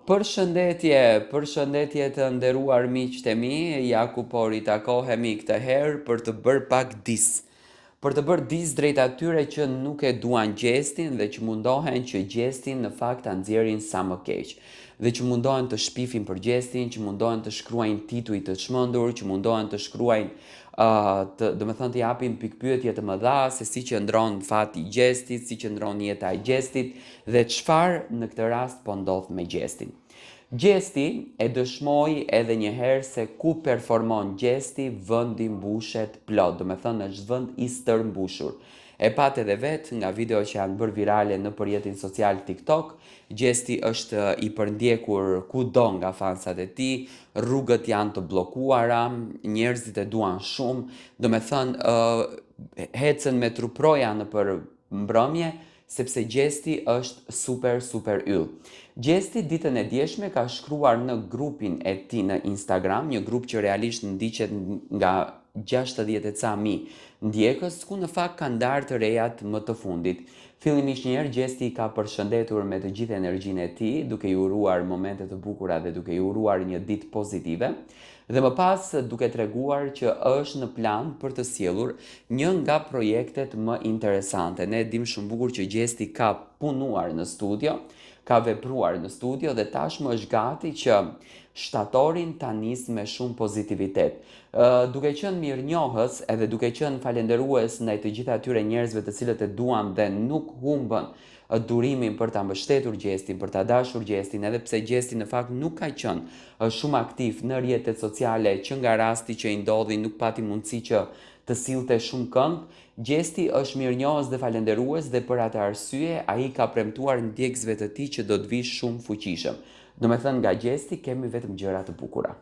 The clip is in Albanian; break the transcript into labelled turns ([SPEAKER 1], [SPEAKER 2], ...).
[SPEAKER 1] Përshëndetje të nderuar miqtë e mi, ja ku po ritakohemi këtë herë për të bërë pak dis. Për të bërë dis drejt atyre që nuk e duan gjestin dhe që mundohen që gjestin në fakt ta nxjerrin sa më keq. Dhe që mundohen të shpifin për gjestin, që mundohen të shkruajnë tituj të çmendur, që mundohen të shkruajnë të japin pikpyetje të mëdha se si qëndron fati i gjestit, si qëndron jeta e gjestit dhe çfarë në këtë rast po ndodh me gjestin. Gjesti e dëshmoi edhe një herë se ku performon gjesti, vendi mbushet plot, është vend i stërmbushur. E pat edhe vetë nga video që janë bërë virale në përjetin social TikTok, gjesti është i përndjekur kudo nga fansat e tij, rrugët janë të bllokuara, njerëzit e duan shumë, hecën me truproja nëpër mbrëmje, sepse gjesti është super yll. Gjesti ditën e djeshme ka shkruar në grupin e tij në Instagram, një grup që realisht ndiqet nga 60 e ca mijë ndjekës, ku në fakt ka ndarë të rejat më të fundit. Fillimisht njëherë Gjesti i ka përshëndetur me të gjithë energjinë e tij, duke i uruar momente të bukura dhe duke i uruar një ditë pozitive, dhe më pas duke treguar që është në plan për të sjellur një nga projektet më interesante. Ne dim shumë bukur që Gjesti ka punuar në studio, ka vepruar në studio dhe tashmë është gati që shtatorin ta nisë me shumë pozitivitet. Duke qenë mirënjohës edhe duke qenë falenderues ndaj të gjithë atyre njerëzve të cilët e duan dhe nuk humbën durimin për ta mbështetur Gjestin, për ta dashur Gjestin, edhe pse Gjesti në fakt nuk ka qenë shumë aktiv në rrjetet sociale, që nga rasti që i ndodhi nuk pati mundësi që të sillte shumë kënd. Gjesti është mirënjohës dhe falenderues dhe për atë arsye ai ka premtuar ndjekësve të tij që do të vijë shumë fuqishëm. Nga Gjesti kemi vetëm gjëra të bukura.